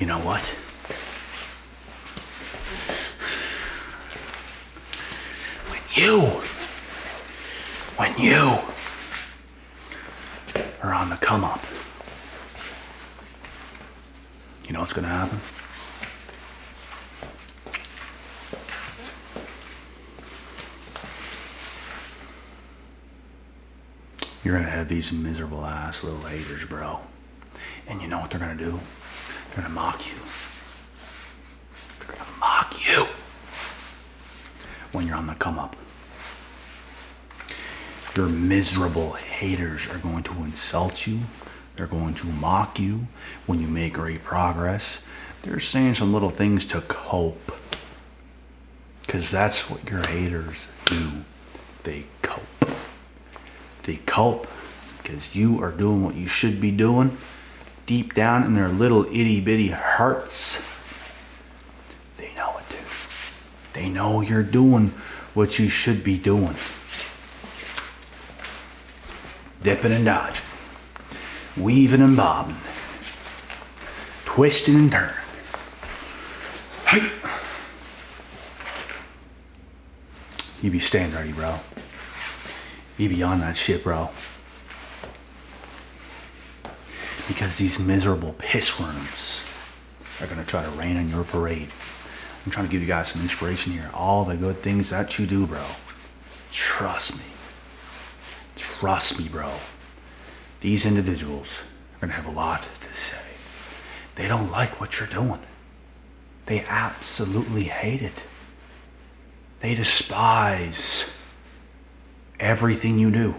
know what? When you are on the come up, you know what's gonna happen? You're gonna have these miserable ass little haters, bro. And you know what they're gonna do? They're gonna mock you. They're gonna mock you when you're on the come up. Your miserable haters are going to insult you. They're going to mock you when you make great progress. They're saying some little things to cope. Because that's what your haters do. They cope. They cope because you are doing what you should be doing. Deep down in their little itty bitty hearts, they know it. They know you're doing what you should be doing. Dipping and dodging, weaving and bobbing, twisting and turning. Hey! You be staying ready, bro. You be on that shit, bro. Because these miserable pissworms are gonna try to rain on your parade. I'm trying to give you guys some inspiration here. All the good things that you do, bro. Trust me. Trust me, bro. These individuals are gonna have a lot to say. They don't like what you're doing. They absolutely hate it. They despise everything you do.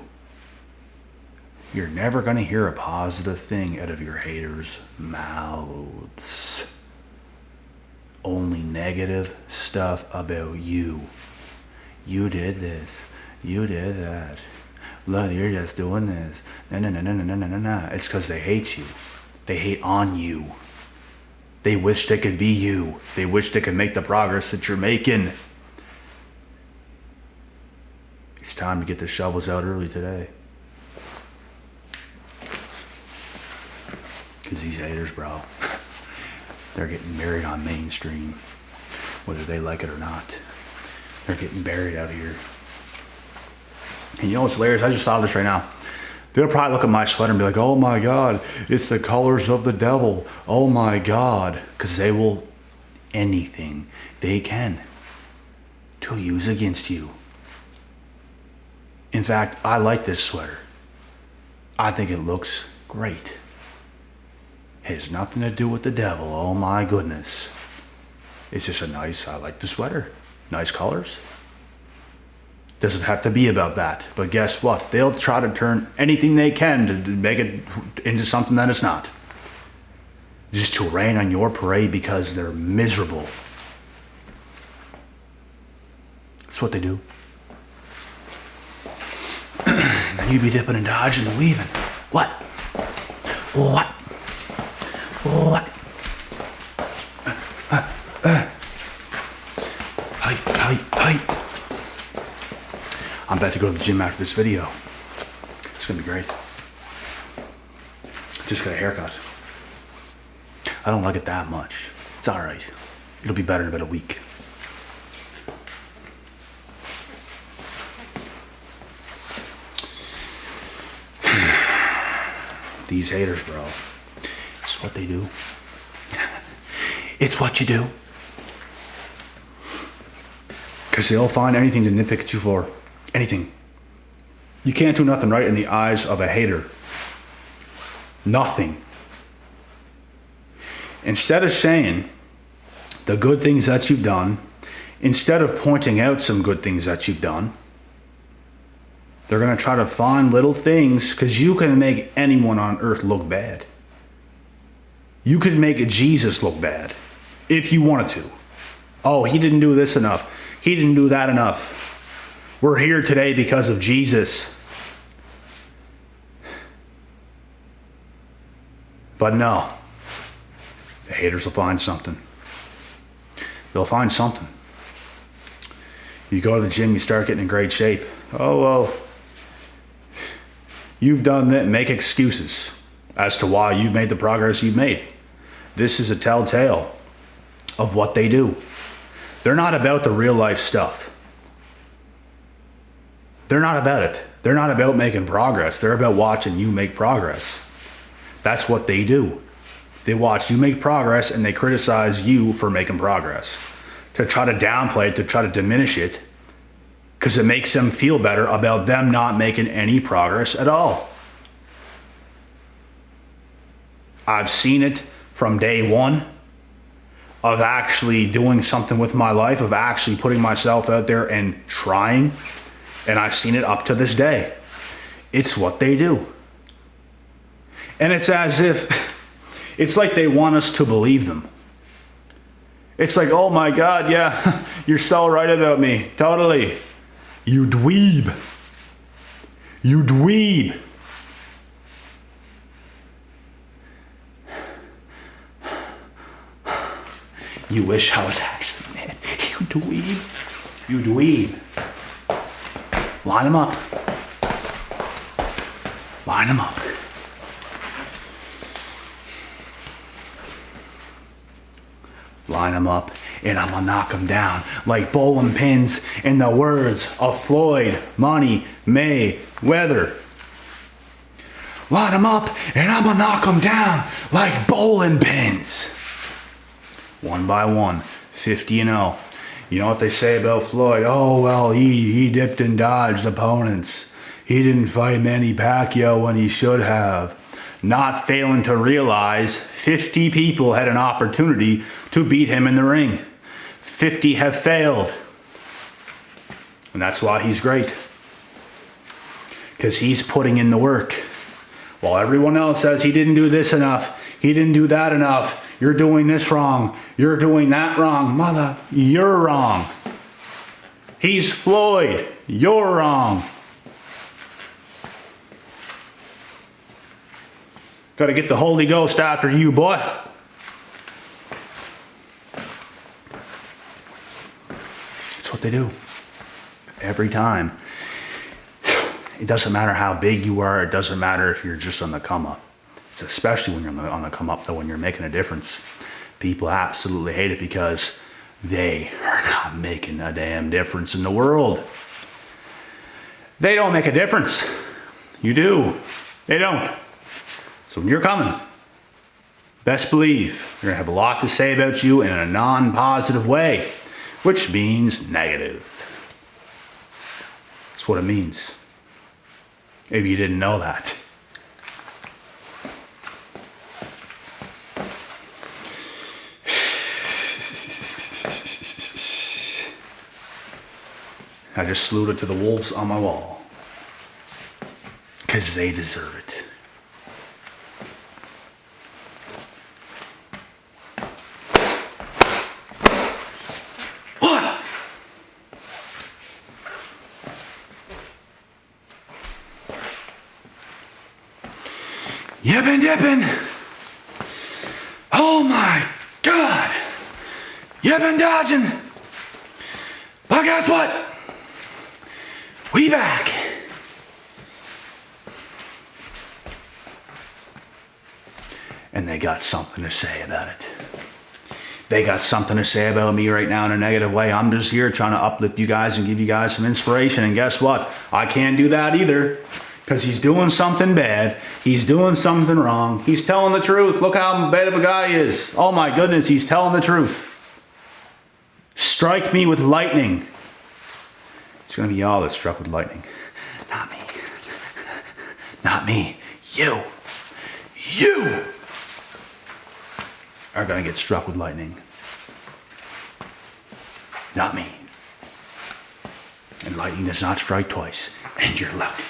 You're never gonna hear a positive thing out of your haters' mouths. Only negative stuff about you. You did this. You did that. Look, you're just doing this. No. It's because they hate you. They hate on you. They wish they could be you. They wish they could make the progress that you're making. It's time to get the shovels out early today. Because these haters, bro, they're getting buried on mainstream, whether they like it or not. They're getting buried out here. And you know what's hilarious? I just saw this right now. They'll probably look at my sweater and be like, oh my God, it's the colors of the devil. Oh my God. Because they will anything they can to use against you. In fact, I like this sweater. I think it looks great. Has nothing to do with the devil. Oh my goodness. It's just I like the sweater. Nice colors. Doesn't have to be about that. But guess what? They'll try to turn anything they can to make it into something that it's not. Just to rain on your parade because they're miserable. That's what they do. And you be dipping and dodging and weaving. What? Hi. I'm about to go to the gym after this video. It's gonna be great. Just got a haircut. I don't like it that much. It's all right. It'll be better in about a week. These haters, bro. It's what they do. It's what you do. Because they'll find anything to nitpick at you for. Anything. You can't do nothing right in the eyes of a hater. Nothing. Instead of saying the good things that you've done, instead of pointing out some good things that you've done, they're going to try to find little things, because you can make anyone on earth look bad. You could make Jesus look bad if you wanted to. Oh, he didn't do this enough. He didn't do that enough. We're here today because of Jesus. But no. The haters will find something. They'll find something. You go to the gym, you start getting in great shape. Oh, well, you've done that. Make excuses as to why you've made the progress you've made. This is a telltale of what they do. They're not about the real life stuff. They're not about it. They're not about making progress. They're about watching you make progress. That's what they do. They watch you make progress and they criticize you for making progress. To try to downplay it, to try to diminish it, because it makes them feel better about them not making any progress at all. I've seen it from day one of actually doing something with my life, of actually putting myself out there and trying. And I've seen it up to this day. It's what they do. And it's as if, it's like they want us to believe them. It's like, oh my God, yeah, you're so right about me. Totally. You dweeb. You dweeb. You wish I was actually mad. You dweeb. You dweeb. Line them up. Line them up. Line them up, and I'm gonna knock them down like bowling pins in the words of Floyd Money Mayweather. Line them up, and I'm gonna knock them down like bowling pins. One by one, 50-0. You know what they say about Floyd? Oh, well, he dipped and dodged opponents. He didn't fight Manny Pacquiao when he should have. Not failing to realize 50 people had an opportunity to beat him in the ring. 50 have failed. And that's why he's great. Because he's putting in the work. While everyone else says he didn't do this enough, he didn't do that enough, you're doing this wrong, you're doing that wrong. Mother, you're wrong. He's Floyd, you're wrong. Gotta get the Holy Ghost after you, boy. That's what they do. Every time. It doesn't matter how big you are. It doesn't matter if you're just on the come up. It's especially when you're on the come up, though, when you're making a difference. People absolutely hate it because they are not making a damn difference in the world. They don't make a difference. You do. They don't. So when you're coming, best believe you're going to have a lot to say about you in a non-positive way, which means negative. That's what it means. Maybe you didn't know that. I just saluted to the wolves on my wall. Because they deserve it. What? Yippin' dippin'. Oh my God. Yippin' dodging. But guess what? We back. And they got something to say about it. They got something to say about me right now in a negative way. I'm just here trying to uplift you guys and give you guys some inspiration. And guess what? I can't do that either. Because he's doing something bad. He's doing something wrong. He's telling the truth. Look how bad of a guy he is. Oh my goodness, he's telling the truth. Strike me with lightning. It's going to be y'all that's struck with lightning. Not me. Not me. You. You are going to get struck with lightning. Not me. And lightning does not strike twice. And you're lucky.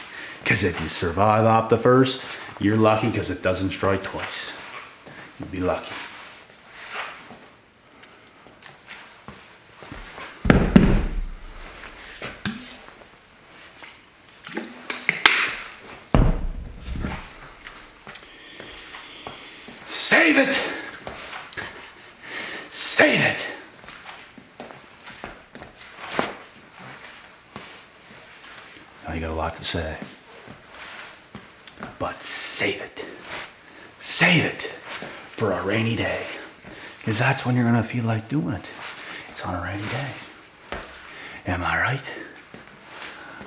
Because if you survive off the first, you're lucky because it doesn't strike twice. You'll be lucky. Save it! Save it! Now you got a lot to say. But save it. Save it for a rainy day. Because that's when you're going to feel like doing it. It's on a rainy day. Am I right?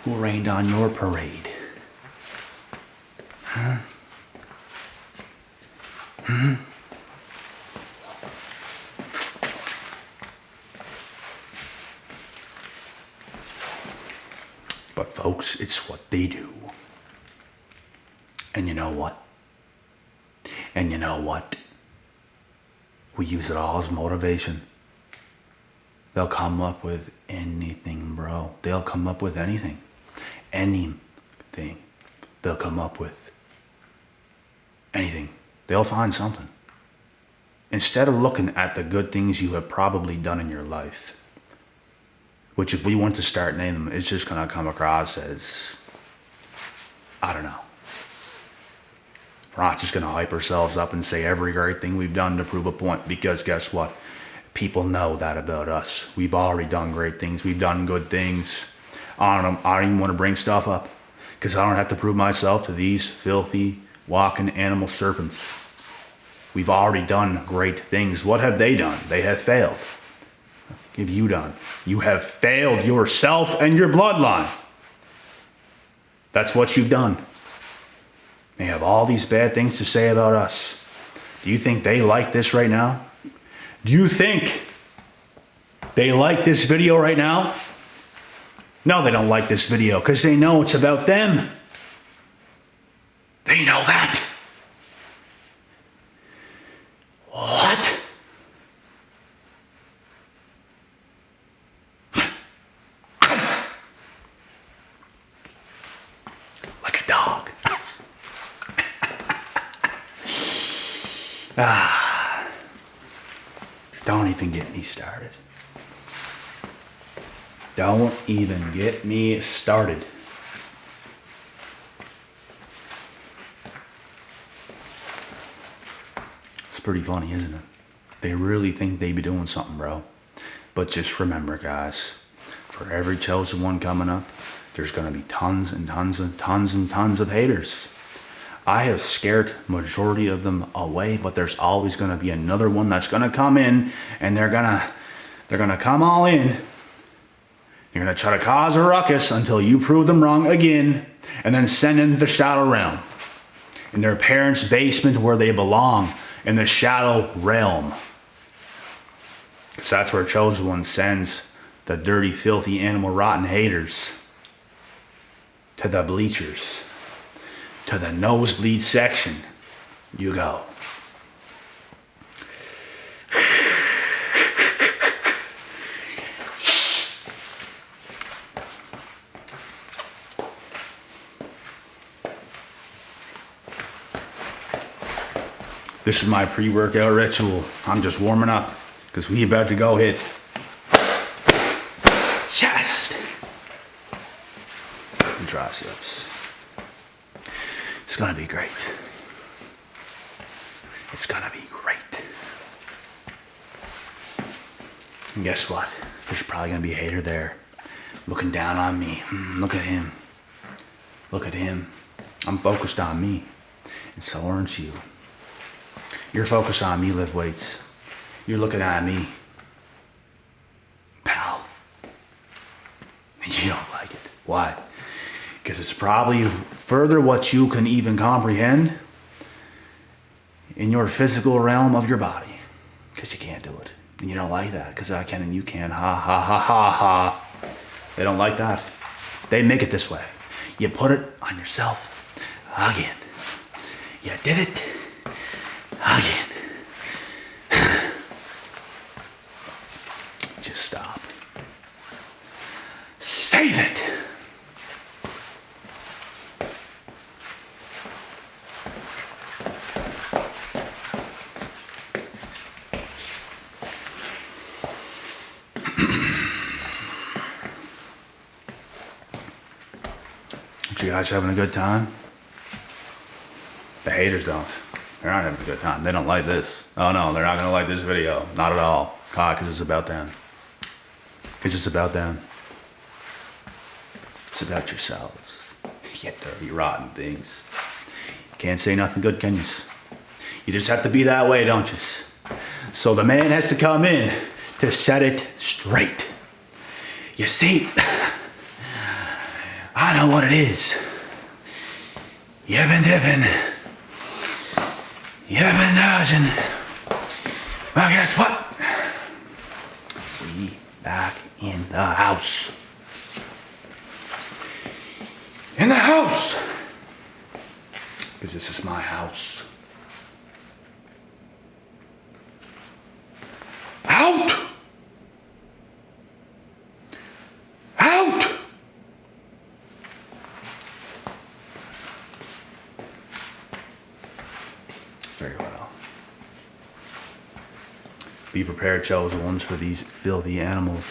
Who rained on your parade? Huh? Hmm? But folks, it's what they do. And you know what? We use it all as motivation. They'll come up with anything, bro. They'll come up with anything. Anything. They'll come up with anything. They'll find something. Instead of looking at the good things you have probably done in your life, which if we want to start naming them, it's just going to come across as, I don't know. We're not just going to hype ourselves up and say every great thing we've done to prove a point, because guess what? People know that about us. We've already done great things. We've done good things. I don't even want to bring stuff up because I don't have to prove myself to these filthy, walking animal serpents. We've already done great things. What have they done? They have failed. What have you done? You have failed yourself and your bloodline. That's what you've done. They have all these bad things to say about us. Do you think they like this right now? Do you think they like this video right now? No, they don't like this video because they know it's about them. They know that. What? Like a dog. Don't even get me started. Don't even get me started. It's pretty funny, isn't it? They really think they be doing something, bro. But just remember, guys, for every chosen one coming up, there's going to be tons and tons and tons and tons of haters. I have scared majority of them away, but there's always going to be another one that's going to come in, and they're going to come all in. You're going to try to cause a ruckus until you prove them wrong again, and then send in the shadow realm in their parents' basement where they belong, in the shadow realm. Because that's where chosen one sends the dirty, filthy, animal, rotten haters to the bleachers. To the nosebleed section you go. This is my pre-workout ritual. I'm just warming up because we about to go hit chest and triceps. It's gonna be great. It's gonna be great. And guess what? There's probably gonna be a hater there looking down on me. Look at him. Look at him. I'm focused on me. And so aren't you. You're focused on me, lift weights. You're looking at me. Pal. And you don't like it. Why? Because it's probably further what you can even comprehend in your physical realm of your body. Because you can't do it. And you don't like that. Because I can and you can. Ha ha ha ha ha. They don't like that. They make it this way. You put it on yourself again. You did it again. Just stop. Save it. You guys having a good time? The haters don't. They're not having a good time. They don't like this. Oh no, they're not gonna like this video. Not at all. Because it's about them. It's just about them. It's about yourselves. You dirty, rotten things. You can't say nothing good, can you? You just have to be that way, don't you? So the man has to come in to set it straight. You see, I know what it is. You've been dipping. You've been dodging. Well, guess what? We back in the house. In the house! Because this is my house. Out! Out! Very well. Be prepared, chosen ones, for these filthy animals.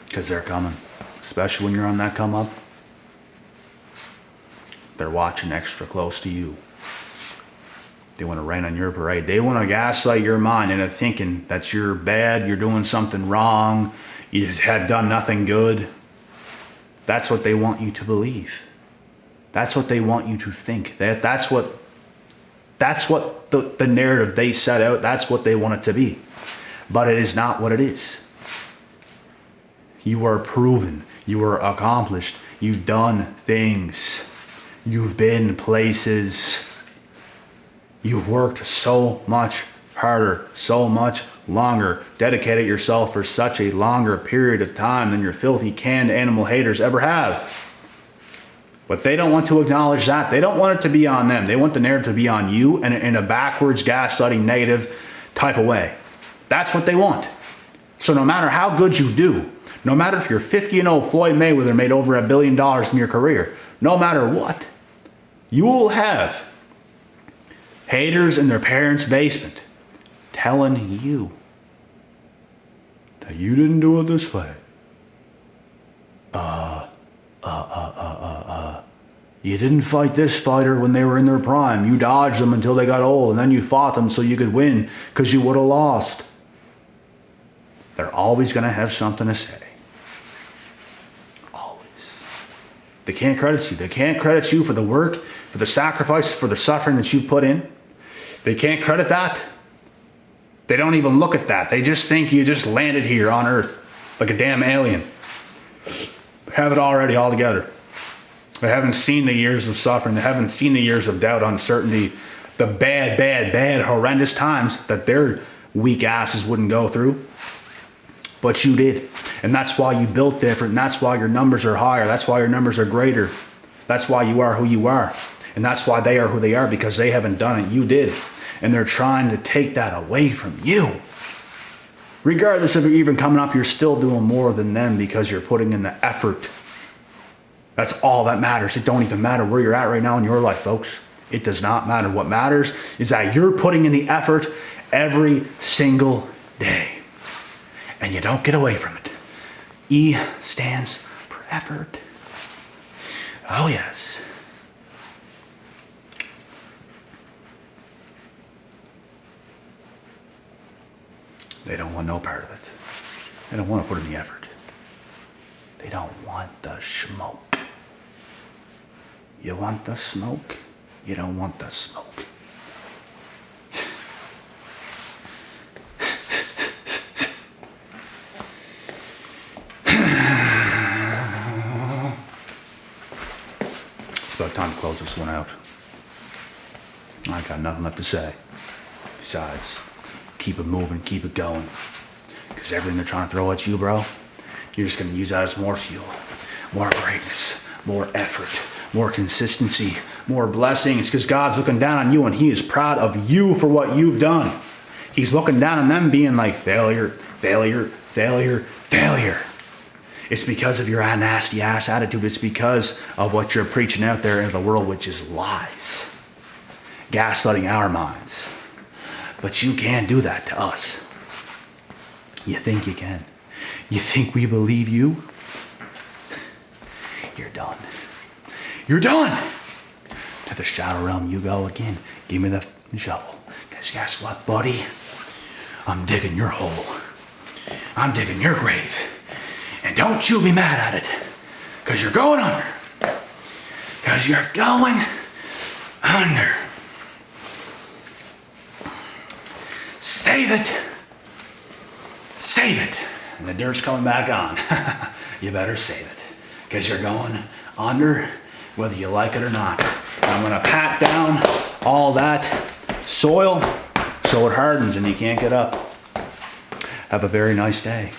Because they're coming. Especially when you're on that come up. They're watching extra close to you. They want to rain on your parade. They want to gaslight your mind into thinking that you're bad, you're doing something wrong, you have done nothing good. That's what they want you to believe. That's what they want you to think. That's what the narrative they set out, that's what they want it to be. But it is not what it is. You are proven. You are accomplished. You've done things. You've been places. You've worked so much harder, so much longer, dedicated yourself for such a longer period of time than your filthy canned animal haters ever have. But they don't want to acknowledge that. They don't want it to be on them. They want the narrative to be on you and in a backwards, gaslighting, negative type of way. That's what they want. So no matter how good you do, no matter if you're 50-0 Floyd Mayweather made over $1 billion in your career, no matter what, you will have haters in their parents' basement telling you that you didn't do it this way. You didn't fight this fighter when they were in their prime. You dodged them until they got old, and then you fought them so you could win because you would have lost. They're always going to have something to say. Always. They can't credit you. They can't credit you for the work, for the sacrifice, for the suffering that you've put in. They can't credit that. They don't even look at that. They just think you just landed here on Earth like a damn alien. Have it already all together. They haven't seen the years of suffering. They haven't seen the years of doubt, uncertainty, the bad, horrendous times that their weak asses wouldn't go through. But you did. And that's why you built different. And that's why your numbers are higher. That's why your numbers are greater. That's why you are who you are. And that's why they are who they are, because they haven't done it. You did. And they're trying to take that away from you. Regardless of it even coming up, you're still doing more than them because you're putting in the effort. That's all that matters. It don't even matter where you're at right now in your life, folks. It does not matter. What matters is that you're putting in the effort every single day. And you don't get away from it. E stands for effort. Oh, yes. They don't want no part of it. They don't want to put in the effort. They don't want the smoke. You want the smoke? You don't want the smoke. It's about time to close this one out. I got nothing left to say. Besides, keep it moving, keep it going. Because everything they're trying to throw at you, bro, you're just going to use that as more fuel, more greatness, more effort, more consistency, more blessings. Because God's looking down on you and He is proud of you for what you've done. He's looking down on them being like failure, failure, failure, failure. It's because of your nasty ass attitude. It's because of what you're preaching out there in the world, which is lies. Gaslighting our minds. But you can't do that to us. You think you can? You think we believe you? You're done. You're done. To the shadow realm you go again. Give me the shovel. Because guess what, buddy? I'm digging your hole. I'm digging your grave. And don't you be mad at it. Because you're going under. Because you're going under. Save it. Save it. And the dirt's coming back on. You better save it, because you're going under whether you like it or not. And I'm gonna pat down all that soil so it hardens and you can't get up. Have a very nice day.